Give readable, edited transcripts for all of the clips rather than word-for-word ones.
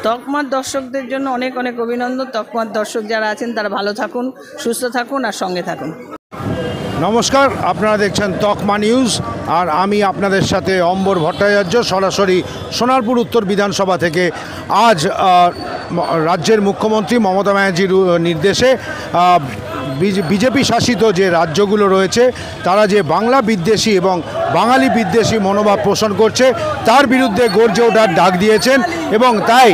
তকমার দর্শকদের জন্য অনেক অনেক অভিনন্দন। তকমার দর্শক যারা আছেন তারা ভালো থাকুন, সুস্থ থাকুন আর সঙ্গে থাকুন। নমস্কার, আপনারা দেখছেন তকমা নিউজ আর আমি আপনাদের সাথে অম্বর ভট্টাচার্য, সরাসরি সোনারপুর উত্তর বিধানসভা থেকে। আজ রাজ্যের মুখ্যমন্ত্রী মমতা ব্যানার্জির নির্দেশে বিজেপি শাসিত যে রাজ্যগুলো রয়েছে তারা যে বাংলা বিদ্বেষী এবং বাঙালি বিদ্বেষী মনোভাব পোষণ করছে তার বিরুদ্ধে গর্জে ওঠার ডাক দিয়েছেন এবং তাই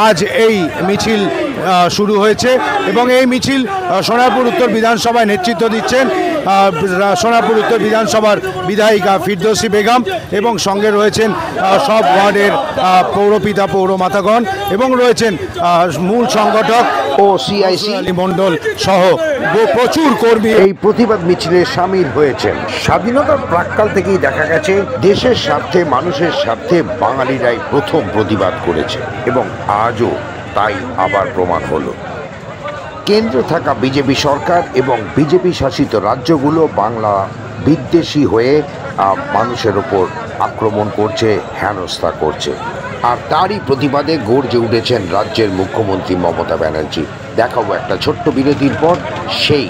আজ এই মিছিল শুরু হয়েছে এবং এই মিছিল সোনারপুর উত্তর বিধানসভায় নেতৃত্ব দিচ্ছেন সোনারপুর উত্তর বিধানসভার বিধায়িকা ফিরদৌসী বেগম এবং সঙ্গে রয়েছেন সব ওয়ার্ডের পৌরপিতা পৌরমাতাগণ এবং রয়েছেন মূল সংগঠক ও সিআইসি মণ্ডল সহ প্রচুর কর্মী এই প্রতিবাদ মিছিলে সামিল হয়েছেন। স্বাধীনতার প্রাক্কাল থেকেই দেখা গেছে দেশের স্বার্থে মানুষের স্বার্থে বাঙালিরাই প্রথম প্রতিবাদ করেছে এবং আজও তাই আবার প্রমাণ হলো। কেন্দ্রে থাকা বিজেপি সরকার এবং বিজেপি শাসিত রাজ্যগুলো বাংলা বিদ্বেষী হয়ে মানুষের ওপর আক্রমণ করছে, হেনস্থা করছে, আর তারই প্রতিবাদে গর্জে উঠেছেন রাজ্যের মুখ্যমন্ত্রী মমতা ব্যানার্জি। দেখাবো একটা ছোট্ট বিরতির পর সেই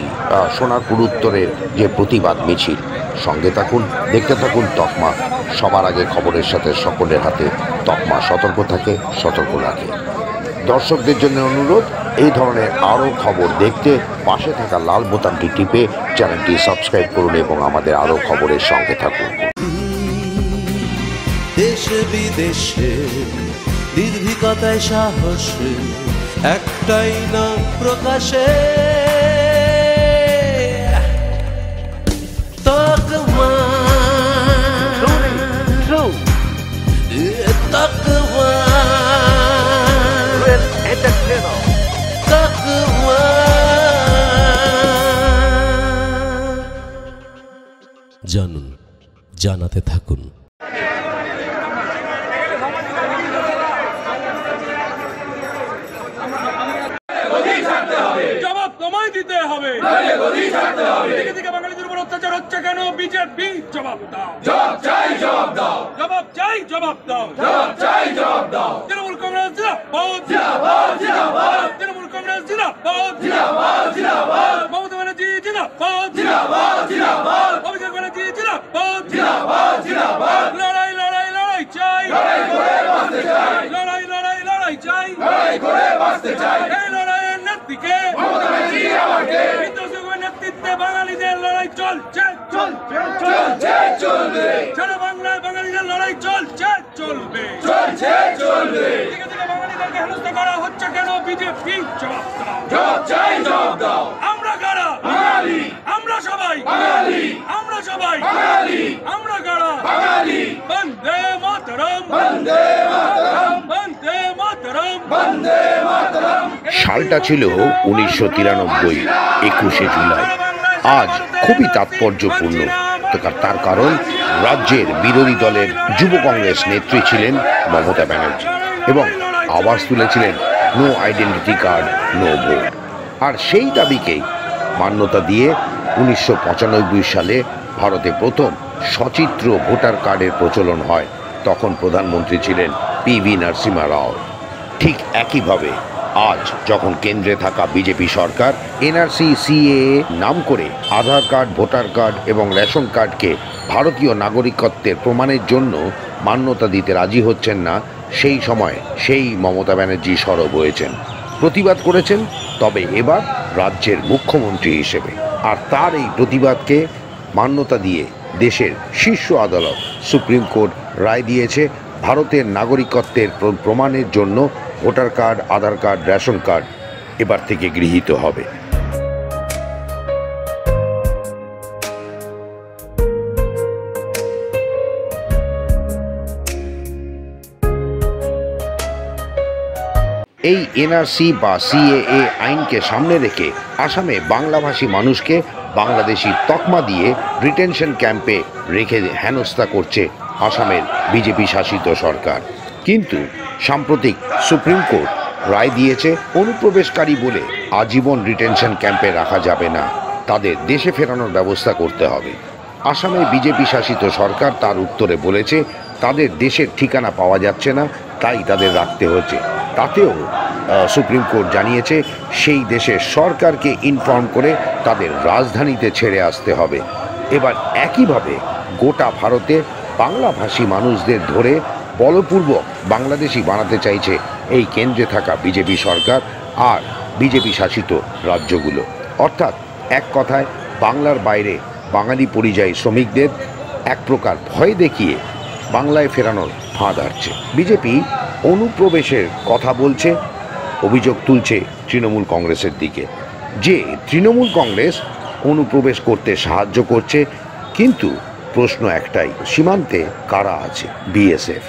সোনারপুর উত্তরের যে প্রতিবাদ মিছিল। সঙ্গে থাকুন, দেখতে থাকুন তকমা। সবার আগে খবরের সাথে সকলের হাতে তকমা সতর্ক থাকে, সতর্ক রাখে। দর্শকদের জন্য অনুরোধ, এই ধরনের আরও খবর দেখতে পাশে থাকা লাল বোতামটি টিপে চ্যানেলটি সাবস্ক্রাইব করুন এবং আমাদের আরও খবরের সঙ্গে থাকুন। দেশে বিদেশে নির্ভীকতায় সাহস একটাই না প্রকাশে তকমা তকমা তকমা। জানুন, জানাতে থাকুন। জবাব তোমায় দিতে হবে, দিকে দিকে বাঙালিদের উপর অত্যাচার হচ্ছে কেন? বিজেপি জবাব দাও, জবাব চাই, জবাব দাও, জবাব চাই, জবাব দাও, জবাব চাই, জবাব দাও। তৃণমূল কংগ্রেস জিন্দাবাদ, জিন্দাবাদ, জিন্দাবাদ। তৃণমূল কংগ্রেস জিন্দাবাদ, জিন্দাবাদ, জিন্দাবাদ। মমতা ব্যানার্জি জিন্দাবাদ, জিন্দাবাদ, জিন্দাবাদ। অভিষেক ব্যানার্জি জিন্দাবাদ, জিন্দাবাদ, জিন্দাবাদ। লড়াই লড়াই লড়াই চাই, লড়াই করে বাঁচতে চাই, লড়াই লড়াই লড়াই চাই, লড়াই করে বাঁচতে চাই। এই লড়াইয়ের নেত্রীকে মমতা ব্যানার্জি আমাকে বিদ্রোহীদের নেতৃত্বে বাঙালিদের লড়াই চলছে, চলছে, চলছে, চলবে। সারা বাংলায় বাঙালিদের লড়াই চলছে, চলবে, চলছে, চলবে। দিকে দিকে বাঙালিদেরকে হেনস্থা করা হচ্ছে কেন? বিজেপি জবাব দাও, জবাব চাই, জবাব দাও। আমরা কারা? বাঙালি। আমরা সবাই বাঙালি, আমরা সবাই বাঙালি, আমরা কারা? বাঙালি। বন্দে মাতরম, বন্দে মাতরম, বন্দে মাতরম, বন্দে মাতরম। সালটা ছিল 1993, 21শে জুলাই। আজ খুবই তাৎপর্যপূর্ণ। তার কারণ রাজ্যের বিরোধী দলের যুব কংগ্রেস নেত্রী ছিলেন মমতা ব্যানার্জি এবং আওয়াজ তুলেছিলেন no identity card, no vote. আর সেই দাবিকেই মান্যতা দিয়ে 1995 সালে ভারতে প্রথম সচিত্র ভোটার কার্ডের প্রচলন হয়। তখন প্রধানমন্ত্রী ছিলেন পিভি নরসিংহ রাও। ঠিক একইভাবে আজ যখন কেন্দ্রে থাকা বিজেপি সরকার এনআরসি সিএএ নাম করে আধার কার্ড, ভোটার কার্ড এবং রেশন কার্ডকে ভারতীয় নাগরিকত্বের প্রমাণের জন্য মান্যতা দিতে রাজি হচ্ছেন না, সেই সময় সেই মমতা ব্যানার্জি সরব হয়েছেন, প্রতিবাদ করেছেন, তবে এবার রাজ্যের মুখ্যমন্ত্রী হিসেবে। আর তার এই প্রতিবাদকে মান্যতা দিয়ে দেশের শীর্ষ আদালত সুপ্রিম কোর্ট রায় দিয়েছে ভারতের নাগরিকত্বের প্রমাণের জন্য ভোটার কার্ড, আধার কার্ড, রেশন কার্ড এবার থেকে গৃহীত হবে। এই এনআরসি বা সিএএ আইনকে সামনে রেখে আসামে বাংলাভাষী মানুষকে বাংলাদেশি তকমা দিয়ে ডিটেনশন ক্যাম্পে রেখে হেনস্থা করছে আসামের বিজেপি শাসিত সরকার। কিন্তু সাম্প্রতিক সুপ্রিম কোর্ট রায় দিয়েছে অনুপ্রবেশকারী বলে আজীবন ডিটেনশন ক্যাম্পে রাখা যাবে না, তাদের দেশে ফেরানোর ব্যবস্থা করতে হবে। আসামে বিজেপি শাসিত সরকার তার উত্তরে বলেছে তাদের দেশের ঠিকানা পাওয়া যাচ্ছে না, তাই তাদের রাখতে হচ্ছে। তাতেও সুপ্রিম কোর্ট জানিয়েছে সেই দেশের সরকারকে ইনফর্ম করে তাদের রাজধানীতে ছেড়ে আসতে হবে। এবার একইভাবে গোটা ভারতে বাংলাভাষী মানুষদের ধরে বলপূর্বক বাংলাদেশি বানাতে চাইছে এই কেন্দ্রে থাকা বিজেপি সরকার আর বিজেপি শাসিত রাজ্যগুলো। অর্থাৎ এক কথায় বাংলার বাইরে বাঙালি পরিযায়ী শ্রমিকদের এক প্রকার ভয় দেখিয়ে বাংলায় ফেরানোর ফাঁদ হাঁটছে। বিজেপি অনুপ্রবেশের কথা বলছে, অভিযোগ তুলছে তৃণমূল কংগ্রেসের দিকে যে তৃণমূল কংগ্রেস অনুপ্রবেশ করতে সাহায্য করছে। কিন্তু প্রশ্ন একটাই, সীমান্তে কারা আছে? বিএসএফ।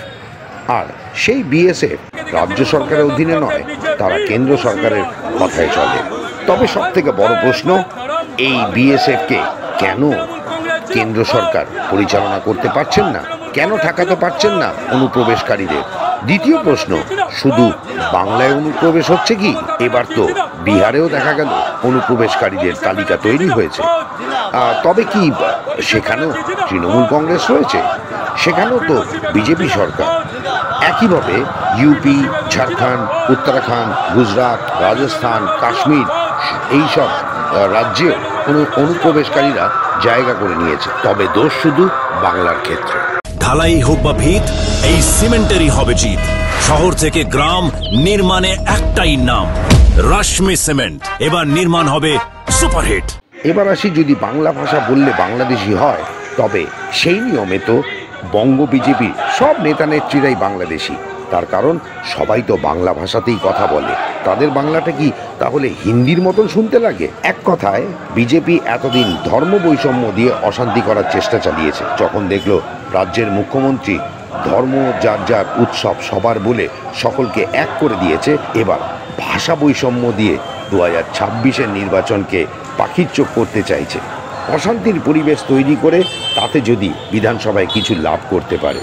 আর সেই বিএসএফ রাজ্য সরকারের অধীনে নয়, তারা কেন্দ্র সরকারের কথায় চলে। তবে সব থেকে বড় প্রশ্ন, এই বিএসএফকে কেন কেন্দ্র সরকার পরিচালনা করতে পারছেন না? কেন ঠেকাতে পারছেন না অনুপ্রবেশকারীদের? দ্বিতীয় প্রশ্ন, শুধু বাংলায় অনুপ্রবেশ হচ্ছে কি? এবার তো বিহারেও দেখা গেল অনুপ্রবেশকারীদের তালিকা তৈরি হয়েছে। তবে কি সেখানেও তৃণমূল কংগ্রেস রয়েছে? সেখানেও তো বিজেপি সরকার। একইভাবে ইউপি, ঝাড়খণ্ড, উত্তরাখণ্ড, গুজরাট, রাজস্থান, কাশ্মীর এইসব রাজ্যেও অনুপ্রবেশকারীরা জায়গা করে নিয়েছে। তবে দোষ শুধু বাংলার ক্ষেত্রে। ঢালাই হোক বা ভিত, এই সিমেন্টেরই হবে জিত। শহর থেকে গ্রাম নির্মাণে একটাই নাম, রশ্মি সিমেন্ট। এবার নির্মাণ হবে সুপারহিট। এবার আসি, যদি বাংলা ভাষা বললে বাংলাদেশি হয়, তবে সেই নিয়মে তো বঙ্গ বিজেপির সব নেতা নেত্রীরাই বাংলাদেশি। তার কারণ সবাই তো বাংলা ভাষাতেই কথা বলে। তাদের বাংলাটা কি তাহলে হিন্দির মতন শুনতে লাগে? এক কথায় বিজেপি এতদিন ধর্ম বৈষম্য দিয়ে অশান্তি করার চেষ্টা চালিয়েছে। যখন দেখল রাজ্যের মুখ্যমন্ত্রী ধর্ম যার যার উৎসব সবার বলে সকলকে এক করে দিয়েছে, এবার ভাষা বৈষম্য দিয়ে 2026-এর নির্বাচনকে পাখির চোখ করতে চাইছে। অশান্তির পরিবেশ তৈরি করে তাতে যদি বিধানসভায় কিছু লাভ করতে পারে।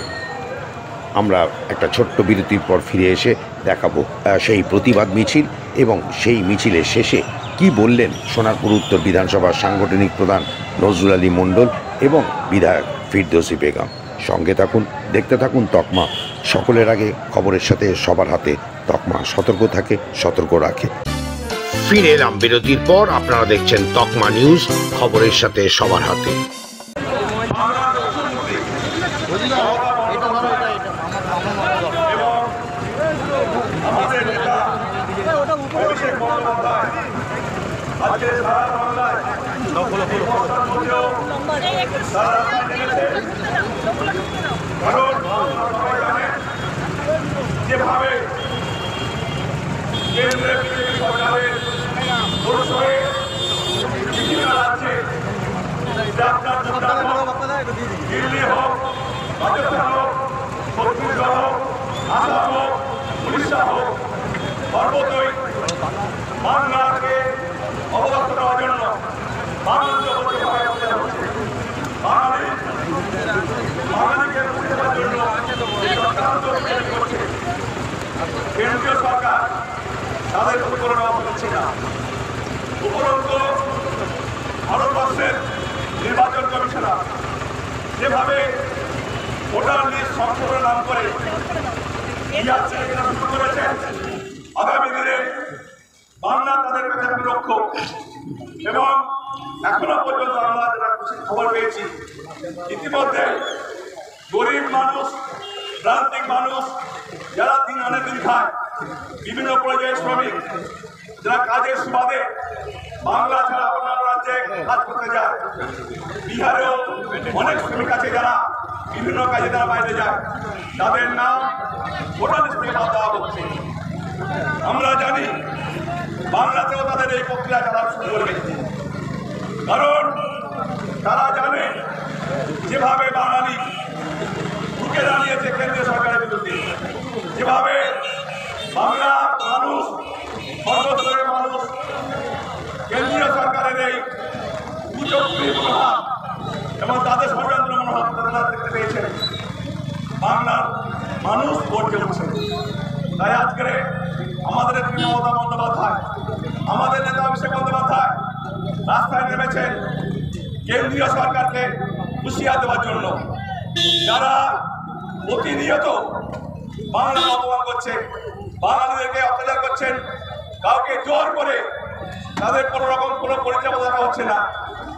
আমরা একটা ছোট্ট বিরতির পর ফিরে এসে দেখাবো সেই প্রতিবাদ মিছিল এবং সেই মিছিলের শেষে কি বললেন সোনারপুর উত্তর বিধানসভার সাংগঠনিক প্রধান নজরুল আলী মণ্ডল এবং বিধায়ক ফিরদৌসী বেগম। সঙ্গে থাকুন, দেখতে থাকুন তকমা। সকলের আগে খবরের সাথে সবার হাতে তকমা। সতর্ক থাকে, সতর্ক রাখে। ফিরে এলাম বিরতির পর। আপনারা দেখছেন তকমা নিউজ, খবরের সাথে সবার হাতে। যেভাবে কেন্দ্রের বিজেপি সরকারের বিভিন্ন রাজ্যে দিল্লি হোক, রাজস্থান হোক, ছত্তিশগড় হোক, আসাম হোক, উড়িষ্যা হোক, সর্বতই বাংলাকে অবগত করার জন্য বাংলাকে বুঝতে পারার জন্য কেন্দ্রীয় সরকার তাদের উপকরণ করছে না। উপরন্ত ভারতবর্ষের নির্বাচন কমিশনার যেভাবে ভোটার লিস্ট সংশোধনের নাম করে শুরু করেছেন, আগামী দিনে বাংলা তাদের কাছে রক্ষক। এবং এখনো পর্যন্ত আমরা যেটা খবর পেয়েছি, ইতিমধ্যে গরিব মানুষ, প্রান্তিক মানুষ, যারা দিন আনে দিন খায়, বিভিন্ন পর্যায়ের শ্রমিক যারা কাজের সুবাদে বাংলা ছাড়া অন্যান্য রাজ্যে কাজ করতে যায়, বিহারেও অনেক শ্রমিক আছে যারা বিভিন্ন কাজে তারা বাইরে যায়, তাদের নাম ভোটার লিস্ট থেকে বাদ দেওয়া হচ্ছে। আমরা জানি বাংলাতেও তাদের এই প্রক্রিয়া চালানো শুরু করবে, কারণ তারা জানে যেভাবে বাঙালি ঢুকে দাঁড়িয়েছে কেন্দ্রীয় সরকারের বিরুদ্ধে, যেভাবে বাংলা মানুষ, সর্বস্তরের মানুষ কেন্দ্রীয় সরকারের এই কুচক্রী মনোভাব এবং তাদের ষড়যন্ত্র মনোভাব তারা দেখতে পেয়েছেন, বাংলার মানুষ গর্জে উঠছে। তাই আজকে আমাদের মমতা বন্দ্যোপাধ্যায়, আমাদের নেতা অভিষেক বন্দ্যোপাধ্যায় রাস্তায় নেমেছেন কেন্দ্রীয় সরকারকে হুঁশিয়ার দেওয়ার জন্য। যারা প্রতিনিয়ত বাংলা অপমান করছে, বাঙালিদেরকে অত্যাচার করছেন, কাউকে জোর করে তাদের কোনো রকম কোনো পরিচয় দেওয়া হচ্ছে না।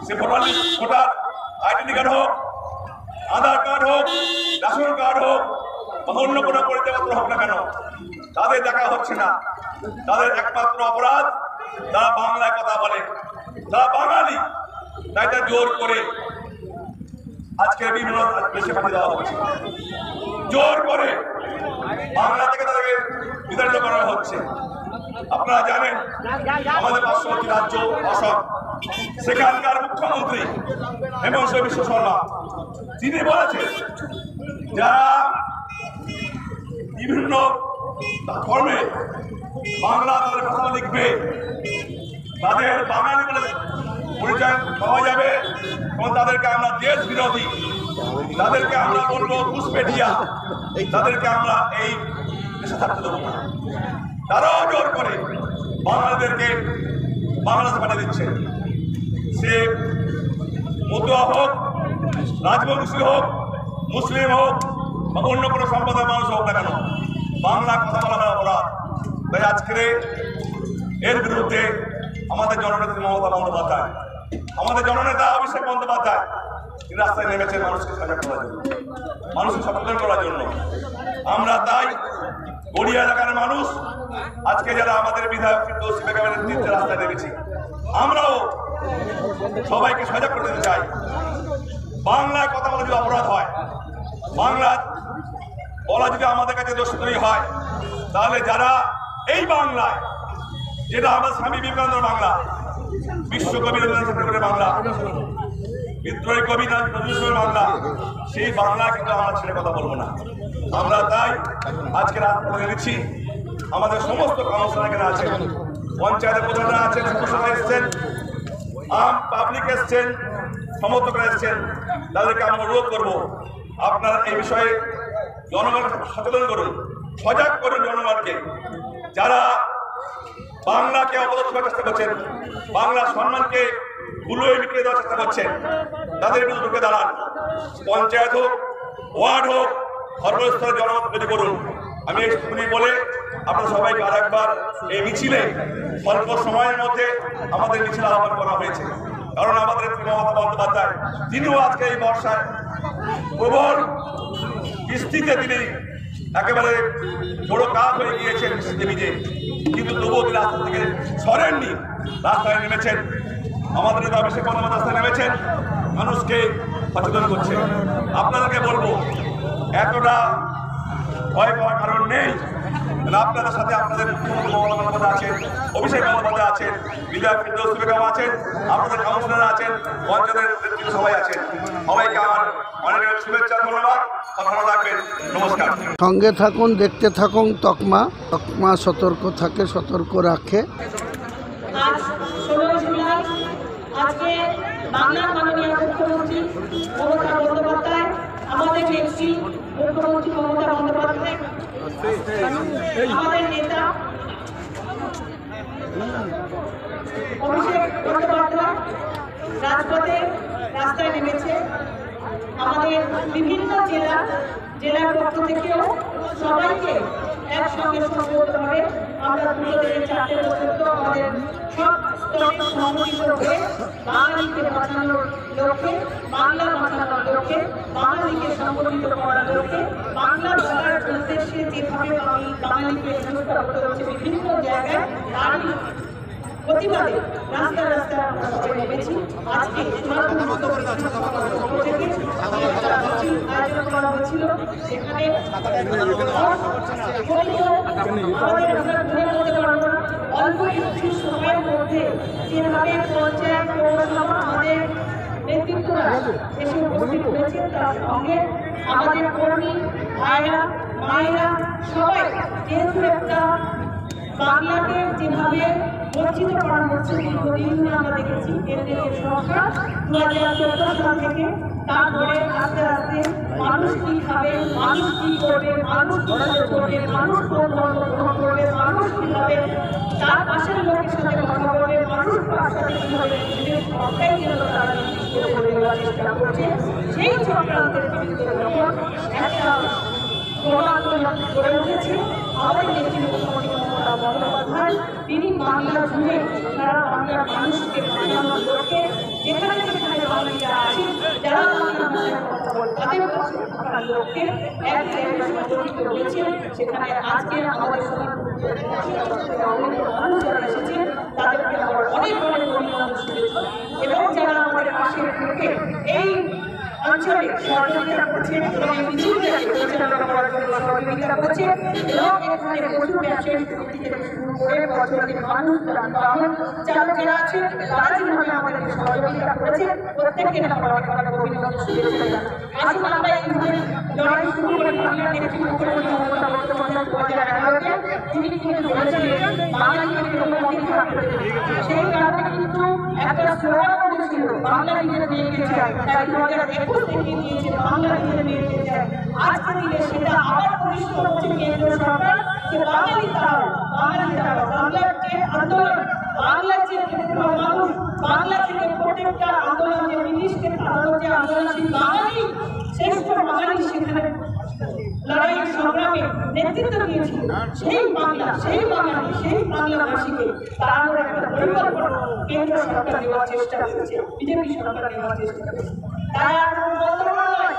সে ভোটার আইডেন্টি কার্ড হোক, আধার কার্ড হোক, রেশন কার্ড হোক বা অন্য কোনো পরিচয়পত্র হোক না কেন, তাদের দেখা হচ্ছে না। তাদের একমাত্র অপরাধ তারা বাংলায় কথা বলে, তারা বাঙালি, তাই তার জোর করে আজকে বিভিন্ন দেশে পাঠিয়ে দেওয়া হচ্ছে। জোর করে বাংলা থেকে তাদেরকে বিতাড়িত করা হচ্ছে। আপনারা জানেন আমাদের পার্শ্ববর্তী রাজ্য অসম, সেখানকার মুখ্যমন্ত্রী হেমন্ত বিশ্ব শর্মা তিনি বলেছেন যারা বিভিন্ন ফর্মে বাংলা তাদের ভাষা লিখবে তাদের বাঙালি বলে পরিচয় পাওয়া যাবে এবং তাদেরকে আমরা দেশ বিরোধী, তাদেরকে আমরা বলবো ঘুষপেটিয়া, তাদেরকে আমরা এই দেশে থাকতে দেবো না। তারাও জোর করে বাঙালিদেরকে বাংলাদেশে পাঠিয়ে দিচ্ছে। সে মতুয়া হোক, রাজবংশী হোক, মুসলিম হোক বা অন্য কোনো সম্প্রদায়ের মানুষ হোক না কেন, বাংলা কথা বলা অপরাধ। তাই আজকের এর বিরুদ্ধে আমাদের জননেত্রী মমতা বন্দ্যোপাধ্যায়, আমাদের জননেতা অভিষেক বন্দ্যোপাধ্যায় তিনি রাস্তায় নেমেছেন মানুষকে সজাগ করার জন্য, মানুষকে সচেতন করার জন্য। আমরা তাই গড়িয়া এলাকার মানুষ আজকে যারা আমাদের বিধায়ক ফিরদৌসী বেগমের নেতৃত্বে রাস্তায় নেমেছি, আমরাও সবাইকে সজাগ করে দিতে চাই। বাংলায় কথা বলা যদি অপরাধ হয়, বাংলা বলা যদি আমাদের কাছে দোষী হয়, তাহলে যারা এই বাংলায়, যেটা আমার স্বামী বিবেকানন্দের বাংলা, বিশ্বকবি রবীন্দ্রনাথ ঠাকুরের বাংলা, বিদ্রোহী কবি নজরুলের বাংলা, সেই বাংলা কিন্তু আমরা ছেড়ে কথা বলবো না। আমরা তাই আজকে রাজপথে এনেছি। আমাদের সমস্ত কাউন্সিলর এখানে আছেন, পঞ্চায়েতের প্রধানরা আছেন, সদস্যরা এসছেন, আম পাবলিক এসছেন, সমর্থকরা এসছেন। তাদেরকে আমরা অনুরোধ করবো আপনারা এই বিষয়ে জনগণকে সচেতন করুন, সজাগ করুন জনগণকে। যারা বাংলাকে অবদস্থ করার চেষ্টা করছেন, বাংলার সম্মানকে গুলোয় মিটিয়ে দেওয়ার চেষ্টা করছেন, তাদের বিরুদ্ধে রুখে দাঁড়ান। পঞ্চায়েত হোক, ওয়ার্ড হোক, সর্বস্তরে জনমত তৈরি করুন। আমি এইটুকুনি বলে আপনারা সবাইকে আরেকবার এই মিছিলে স্বল্প সময়ের মধ্যে আমাদের মিছিল আহ্বান করা হয়েছে। কারণ আমাদের মমতা বন্দ্যোপাধ্যায় তিনিও আজকে এই বর্ষায় প্রবল কিস্তিতে তিনি একেবারে বড় কাজ হয়ে গিয়েছেন ভিজে, কিন্তু তবুও তিনি রাস্তা থেকে সরেননি, রাস্তায় নেমেছেন। আমাদের নেতা অভিষেক বন্দ্যোপাধ্যায় রাস্তায় নেমেছেন, মানুষকে সচেতন করছেন। আপনাদেরকে বলবো এতটা ভয় পাওয়ার কারণ নেই। আপনাদের সাথে আপনাদের মুখ্যমন্ত্রী মমতা বন্দ্যোপাধ্যায় আছেন, অভিষেক বন্দ্যোপাধ্যায় আছেন, বিধায়ক ফিরদৌসী বেগম আছেন, আপনাদের কাউন্সিলর আছেন, পঞ্চায়েতের নেতৃত্ব সবাই আছেন। সবাইকে আমার অনেক শুভেচ্ছা, ধন্যবাদ। ভালো থাকবেন, নমস্কার। সঙ্গে থাকুন, দেখতে থাকুন তকমা। তকমা সতর্ক থাকে, সতর্ক রাখে। আজ 16 জুলাই আজকে বাংলার মাননীয় মুখ্যমন্ত্রী মমতা বন্দ্যোপাধ্যায়, আমাদের নেত্রী মুখ্যমন্ত্রী মমতা বন্দ্যোপাধ্যায়, আমাদের নেতা অভিষেক বন্দ্যোপাধ্যায় রাজপথে রাস্তায় নেমেছে। আমাদের বিভিন্ন জেলার পক্ষ থেকেও সবাইকে একসঙ্গে সংগঠিত হবে। আমরা 2 থেকে 4টে পর্যন্ত আমাদের সব স্তরে সংগঠিত হয়ে বাঙালিকে বাঁচানোর লক্ষ্যে, বাংলা বাঁচানোর লক্ষ্যে, বাঙালিকে সংগঠিত করার লক্ষ্যে, বাংলা বলার উদ্দেশ্যে যেভাবে বাঙালিকে সুস্থ করতে হচ্ছে বিভিন্ন জায়গায়, তারই প্রতিবাদে রাস্তায় রাস্তায় আমরা সবাই নেমেছি। আজকে আয়োজন করা হয়েছিল, সেখানে অল্প কিছু সময়ের মধ্যে যেভাবে পঞ্চায়েত পৌরসভা আমাদের নেতৃত্বরা এসে উপস্থিত হয়েছে, তার সঙ্গে আমাদের কর্মী ভাইরা মায়েরা সবাই, যেহেতু একটা বাংলাকে যেভাবে বঞ্চিত করা হচ্ছে দীর্ঘদিন আমরা দেখেছি কেন্দ্রীয় সরকার 2014 সাল থেকে, তারপরে আস্তে আস্তে মানুষ কি খাবে, মানুষ কি করবে, মানুষ কিভাবে করবে, মানুষ কোন ধর্ম গ্রহণ করবে, মানুষ কিভাবে তার পাশের লোকের সাথে কথা বলবে, মানুষ পাশে কিভাবে নিজের সরকারি জন্য তারা করে দেওয়ার চেষ্টা করছে, সেই চক্রান্তের বিরুদ্ধে যখন একটা গণ আন্দোলন গড়ে উঠেছে, আমাদের নেত্রী মুখ্যমন্ত্রী মমতা বন্দ্যোপাধ্যায়, তিনি বাংলা জুড়ে সারা বাংলার মানুষকে বাঁচানোর লক্ষ্যে যেখানে যেখানে বাঙালিরা আছেন, যারা বাংলা ভাষায় কথা বলে তাদের পাশে থাকার লক্ষ্যে এক জায়গায় সংগঠিত হয়েছেন। সেখানে আজকে আমাদের মানুষ যারা এসেছেন তাদেরকে আমার অনেক অনেক অভিনন্দন শুভেচ্ছা, এবং যারা আমাদের পাশে থেকে এই অঞ্চলে সহযোগিতা করছেন এবং এই মিছিলকে পরিচালনা করার জন্য সহযোগিতা করছেন, এবং এখানে প্রচুর ব্যবসায়ী সমিতি থেকে শুরু করে পর্যটনের মানুষ, যানবাহন চালক যারা আছেন তারা যেভাবে আমাদের সহযোগিতা করেছেন, প্রত্যেককে আমার অনেক অনেক অভিনন্দন শুভেচ্ছা জানাই। আসুন আমরা এইভাবে লড়াই শুরু করে বাংলার নেত্রী মুখ্যমন্ত্রী মমতা বন্দ্যোপাধ্যায় 2011-তে তিনি কিন্তু বলেছিলেন বাঙালিকে মুখ্যমন্ত্রী থাকতে, সেই কারণে কিন্তু একটা স্লোগান ছিল বাংলা নিজের মেয়েকে চাই, তাই 2021 থেকে দিয়েছে বাংলা নিজের মেয়েকে চাই। আজকে দিনে সেটা আবার পরিষ্কার হচ্ছে কেন্দ্র সরকার যে বাঙালি তারাও, বাংলার যে আন্দোলন, বাংলার যে মানুষ, বাংলা থেকে প্রত্যেকটা আন্দোলন যে মিনিস্ট্রি যে আন্দোলন, সেই বাঙালি শ্রেষ্ঠ বাঙালি সেখানে লড়াইয়ের সংগ্রামে নেতৃত্ব দিয়েছিল। সেই বাংলা, সেই বাঙালি, সেই বাংলাভাষীকে তারা একটা পরিকল্পনা কেন্দ্র সরকার নেওয়ার চেষ্টা করছে, বিজেপি সরকার নেওয়ার চেষ্টা করছে। তাই আর বর্তমান নয়,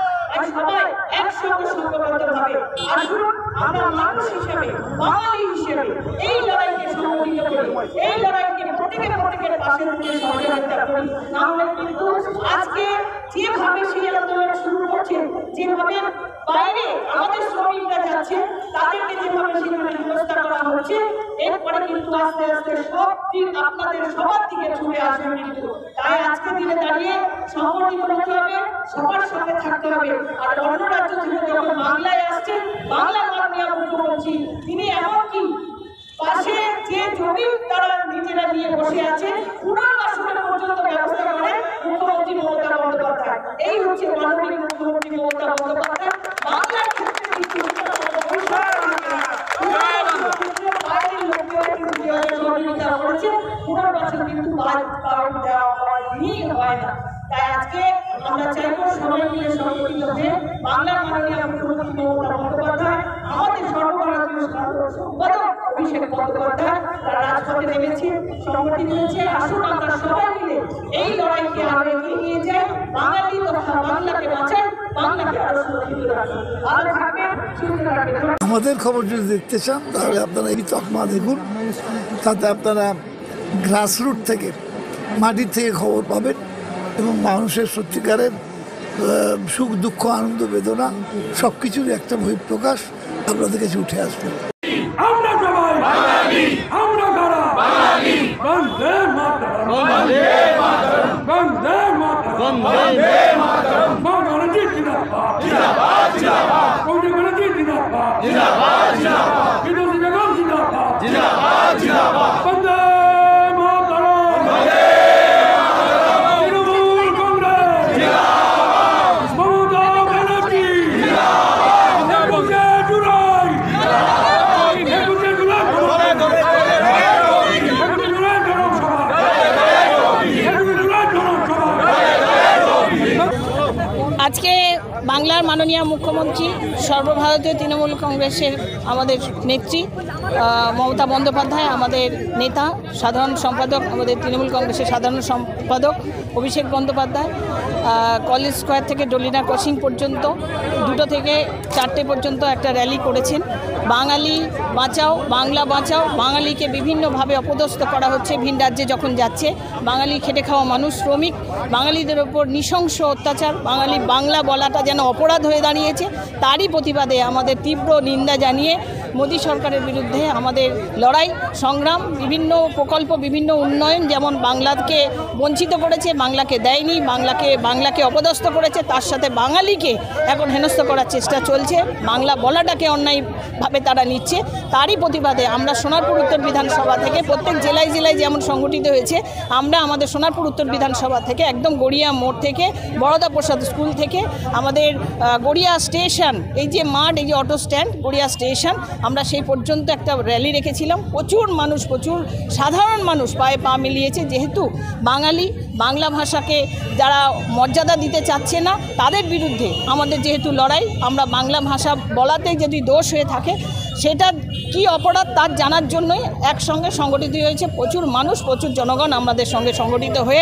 সবাই একসঙ্গে সংগঠিতভাবে আসুন, আমরা মানুষ হিসেবে, বাঙালি হিসেবে এই লড়াইকে সংগঠিত করি, এই লড়াইকে প্রত্যেকের পাশে থেকে সহযোগিতা করি। নাহলে কিন্তু আজকে যেভাবে সেই আন্দোলন শুরু করছে, যেভাবে বাইরে আমাদের শ্রমিকরা যাচ্ছে, তাদেরকে যেভাবে সেখানে ব্যবস্থা করা হচ্ছে, এরপরে কিন্তু আস্তে আস্তে সব দিন আপনাদের সবার দিকে ছুটে আসবে কিন্তু। তাই আজকে দিনে দাঁড়িয়ে সংগঠিত হতে হবে, সবার সঙ্গে থাকতে হবে। আর অন্য রাজ্য থেকে যখন বাংলায় আসছে, বাংলার মাননীয় মুখ্যমন্ত্রী তিনি এমনকি পাশে যে জমি তারা নিজেরা নিয়ে বসে আছে, পুনর্বাসনের পর্যন্ত ব্যবস্থা করে মুখ্যমন্ত্রী মমতা বন্দ্যোপাধ্যায়। এই হচ্ছে মাননীয় মুখ্যমন্ত্রী মমতা বন্দ্যোপাধ্যায়। বাংলার ক্ষেত্রে কিন্তু বাইরের লোকেও কিন্তু সহযোগিতা করেছে, পুনর্বাসন কিন্তু কারণ দেওয়া হয় না। তাই আজকে আমরা চাইবো সবাই মিলে সংগঠিত হয়ে বাংলার মাননীয় মুখ্যমন্ত্রী মমতা বন্দ্যোপাধ্যায়, আমাদের সর্বভারতীয় সম্পাদক অভিষেক বন্দ্যোপাধ্যায়, তারা রাজপথে নেমেছে, সংগঠিত হয়েছে। আসুন আমরা সবাই মিলে এই লড়াইকে আরো এগিয়ে নিয়ে যাই, বাঙালি তথা বাংলাকে বাঁচাই, বাংলাকে আরো সুরক্ষিত রাখি। ভালো থাকবেন, সুস্থ থাকবেন। আমাদের খবর যদি দেখতে চান তাহলে আপনারা এই তকমা দেখুন, তাতে আপনারা গ্রাসরুট থেকে, মাটির থেকে খবর পাবেন, এবং মানুষের সত্যিকারের সুখ দুঃখ আনন্দ বেদনা সব কিছুর একটা বহিঃপ্রকাশ আপনাদের কাছে উঠে আসবে। আমরা সবাই বাঙালি, আমরা কারা বাঙালি, বন্দে মাতরম, বন্দে মাতরম, বন্দে মাতরম, বন্দে মাতরম, বাঙালি জিন্দাবাদ, জিন্দাবাদ, জিন্দাবাদ, বাঙালি জিন্দাবাদ, জিন্দাবাদ, জিন্দাবাদ, বিরোধী জগৎ জিন্দাবাদ, জিন্দাবাদ, জিন্দাবাদ, বন্দে মাতরম, বন্দে মাতরম, তৃণমূল কংগ্রেস জিন্দাবাদ, মমতা ব্যানার্জি জিন্দাবাদ, একুশে জুলাই আজকে বাংলার মাননীয় মুখ্যমন্ত্রী, সর্বভারতীয় তৃণমূল কংগ্রেসের আমাদের নেত্রী মমতা বন্দ্যোপাধ্যায়, আমাদের নেতা সাধারণ সম্পাদক, আমাদের তৃণমূল কংগ্রেসের সাধারণ সম্পাদক অভিষেক বন্দ্যোপাধ্যায় কলেজ স্কোয়ার থেকে ডলিনা ক্রসিং পর্যন্ত 2টো থেকে 4টে পর্যন্ত একটা র্যালি করেছেন। বাঙালি বাঁচাও, বাংলা বাঁচাও, বাঙালিকে বিভিন্নভাবে অপদস্থ করা হচ্ছে ভিন রাজ্যে যখন যাচ্ছে। বাঙালি খেটে খাওয়া মানুষ, শ্রমিক, বাঙালিদের ওপর নৃশংস অত্যাচার, বাঙালি বাংলা বলাটা যেন অপরাধ হয়ে দাঁড়িয়েছে। তারই প্রতিবাদে আমাদের তীব্র নিন্দা জানিয়ে মোদী সরকারের বিরুদ্ধে আমাদের লড়াই সংগ্রাম, বিভিন্ন প্রকল্প, বিভিন্ন উন্নয়ন যেমন বাংলাকে বঞ্চিত করেছে, বাংলাকে দেয়নি, বাংলাকে অপদস্থ করেছে, তার সাথে বাঙালিকে এখন হেনস্থ করার চেষ্টা চলছে। বাংলা বলাটাকে অন্যায়ভাবে তারা নিচ্ছে। তারই প্রতিবাদে আমরা সোনারপুর উত্তর বিধানসভা থেকে প্রত্যেক জেলায় জেলায় যেমন সংগঠিত হয়েছে, আমরা আমাদের সোনারপুর উত্তর বিধানসভা থেকে একদম গড়িয়া মোড় থেকে, বড়দা প্রসাদ স্কুল থেকে, আমাদের গড়িয়া স্টেশন, এই যে মাঠ, এই যে অটো স্ট্যান্ড, গড়িয়া স্টেশন, আমরা সেই পর্যন্ত একটা র্যালি রেখেছিলাম। প্রচুর মানুষ, প্রচুর সাধারণ মানুষ পায়ে পা মিলিয়েছে। যেহেতু বাঙালি, বাংলা ভাষাকে যারা মর্যাদা দিতে চাচ্ছে না, তাদের বিরুদ্ধে আমাদের যেহেতু লড়াই, আমরা বাংলা ভাষা বলাতেই যদি দোষ হয়ে থাকে সেটা কি অপরাধ তার জানার জন্যই একসঙ্গে সংগঠিত হয়েছে প্রচুর মানুষ, প্রচুর জনগণ আমাদের সঙ্গে সংগঠিত হয়ে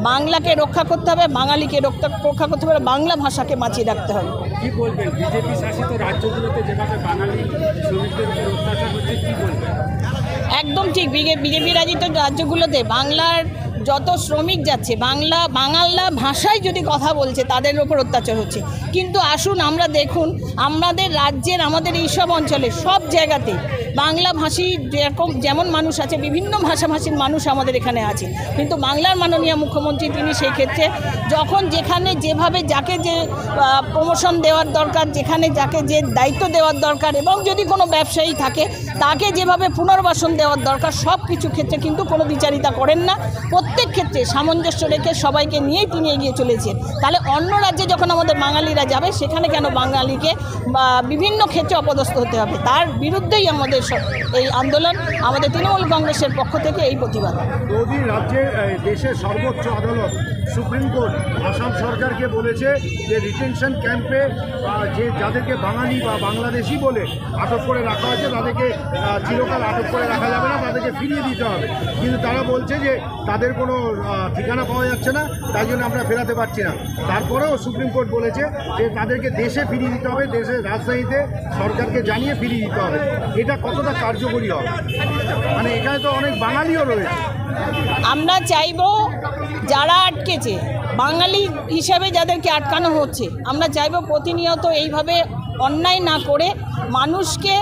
বাংলাকে রক্ষা করতে হবে, বাঙালিকে রক্ষা করতে হবে, বাংলা ভাষাকে বাঁচিয়ে রাখতে হবে। কি বলবেন বিজেপি শাসিত রাজ্যগুলোতে যেভাবে বাঙালি শ্রমিকদের উপর অত্যাচার হচ্ছে, কি বলবেন? একদম ঠিক। বিজেপি রাজিত রাজ্যগুলোতে বাংলার যত শ্রমিক যাচ্ছে, বাংলা ভাষায় যদি কথা বলছে তাদের ওপর অত্যাচার হচ্ছে। কিন্তু আসুন আমরা দেখুন আমাদের রাজ্যের, আমাদের এইসব অঞ্চলে সব জায়গাতে বাংলা ভাষী যেমন মানুষ আছে, বিভিন্ন ভাষাভাষীর মানুষ আমাদের এখানে আছে। কিন্তু বাংলার মাননীয় মুখ্যমন্ত্রী তিনি সেই ক্ষেত্রে যখন যেখানে যেভাবে যাকে যে প্রমোশন দেওয়ার দরকার, যেখানে যাকে যে দায়িত্ব দেওয়ার দরকার, এবং যদি কোনো ব্যবসায়ী থাকে তাকে যেভাবে পুনর্বাসন দেওয়ার দরকার, সব কিছু ক্ষেত্রে কিন্তু কোনো দ্বিচারিতা করেন না। প্রত্যেক ক্ষেত্রে সামঞ্জস্য রেখে সবাইকে নিয়েই তিনি এগিয়ে চলেছেন। তাহলে অন্য রাজ্যে যখন আমাদের বাঙালিরা যাবে সেখানে কেন বাঙালিকে বিভিন্ন ক্ষেত্রে অপদস্থ হতে হবে? তার বিরুদ্ধেই আমাদের এই আন্দোলন, আমাদের তৃণমূল কংগ্রেসের পক্ষ থেকে এই প্রতিবাদ। মোদী রাজ্যের দেশের সর্বোচ্চ আদালত সুপ্রিম কোর্ট আসাম সরকারকে বলেছে যে রিটেনশন ক্যাম্পে যে যাদেরকে বাঙালি বা বাংলাদেশি বলে আটক করে রাখা হয়েছে তাদেরকে চিরকাল আটক করে রাখা যাবে না, তাদেরকে ফিরিয়ে দিতে হবে। কিন্তু তারা বলছে যে তাদের কোনো ঠিকানা পাওয়া যাচ্ছে না, তাই জন্য আমরা ফেরাতে পারছি না। তারপরেও সুপ্রিম কোর্ট বলেছে যে তাদেরকে দেশে ফিরিয়ে দিতে হবে, দেশের রাজধানীতে সরকারকে জানিয়ে ফিরিয়ে দিতে হবে। এটা কতটা কার্যকরী হবে? মানে এখানে তো অনেক বাঙালিও রয়েছে। আমরা চাইব যারা আটকেছে, বাঙালি হিসাবে যাদেরকে আটকানো হচ্ছে, আমরা চাইব প্রতিনিয়ত এইভাবে অন্যায় না করে মানুষকে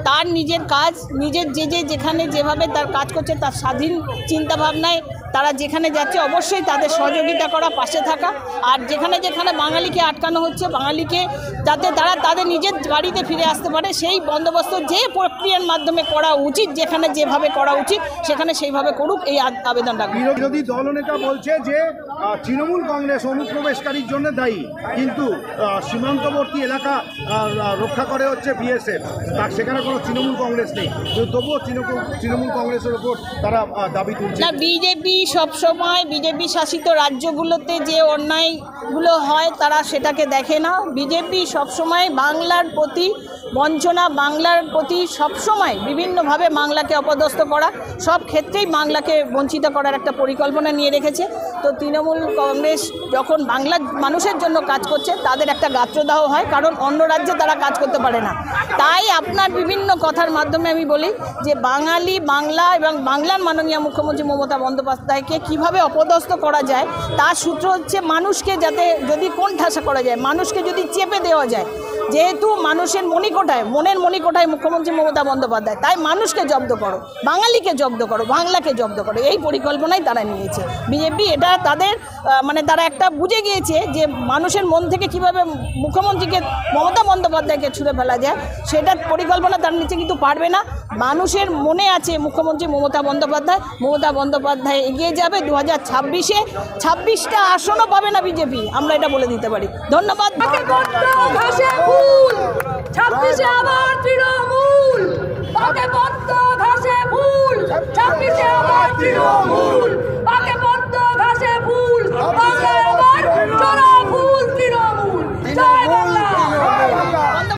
তার নিজের কাজ, নিজের যেখানে যেভাবে তার কাজ করছে তার স্বাধীন চিন্তাভাবনায় তারা যেখানে যাচ্ছে অবশ্যই তাদের সহযোগিতা করা, পাশে থাকা। আর যেখানে যেখানে বাঙালিকে আটকানো হচ্ছে, বাঙালিকে যাতে তারা তাদের নিজের বাড়িতে ফিরে আসতে পারে সেই বন্দোবস্ত যে প্রক্রিয়ার মাধ্যমে করা উচিত, যেখানে যেভাবে করা উচিত সেখানে সেইভাবে করুক, এই আবেদন রাখবে। বিরোধী দলনেতা বলছে যে তৃণমূল কংগ্রেস অনুপ্রবেশকারীর জন্য দায়ী, কিন্তু সীমান্তবর্তী এলাকা রক্ষা করে হচ্ছে বিএসএফ, তার সেখানে কোনো তৃণমূল কংগ্রেস নেই, কিন্তু তবুও তৃণমূল কংগ্রেসের ওপর তারা দাবি তুলছে। না, বিজেপি সবসময় বিজেপি শাসিত রাজ্যগুলোতে যে অন্যায়গুলো হয় তারা সেটাকে দেখে না। বিজেপি সবসময় বাংলার প্রতি বঞ্চনা, বাংলার প্রতি সবসময় বিভিন্নভাবে বাংলাকে অপদস্থ করা, সব ক্ষেত্রেই বাংলাকে বঞ্চিত করার একটা পরিকল্পনা নিয়ে রেখেছে। তো তৃণমূল কংগ্রেস যখন বাংলার মানুষের জন্য কাজ করছে তাদের একটা গাত্রদাহ হয়, কারণ অন্য রাজ্যে তারা কাজ করতে পারে না। তাই আপনার বিভিন্ন কথার মাধ্যমে আমি বলি যে বাংলা এবং বাংলার মাননীয় মুখ্যমন্ত্রী মমতা বন্দ্যোপাধ্যায়কে কিভাবে অপদস্থ করা যায় তার সূত্র হচ্ছে মানুষকে যাতে যদি কোণঠাসা করা যায়, মানুষকে যদি চেপে দেওয়া যায়। যেহেতু মানুষের মনের মণিকোঠায় মুখ্যমন্ত্রী মমতা বন্দ্যোপাধ্যায়, তাই মানুষকে জব্দ করো, বাঙালিকে জব্দ করো, বাংলাকে জব্দ করো, এই পরিকল্পনাই তারা নিয়েছে। বিজেপি এটা তাদের তারা একটা বুঝে গিয়েছে যে মানুষের মন থেকে কিভাবে মুখ্যমন্ত্রীকে মমতা বন্দ্যোপাধ্যায়কে ছুঁড়ে ফেলা যায়, সেটার পরিকল্পনা তার নিচে কিন্তু পারবে না। মানুষের মনে আছে মুখ্যমন্ত্রী মমতা বন্দ্যোপাধ্যায় এগিয়ে যাবে 2026-এ 26টা আসনও পাবে না বিজেপি, আমরা এটা বলে দিতে পারি। ধন্যবাদ। 26-এ আবার তৃণমূল, পাকে পদ্ম ঘাসে ফুল।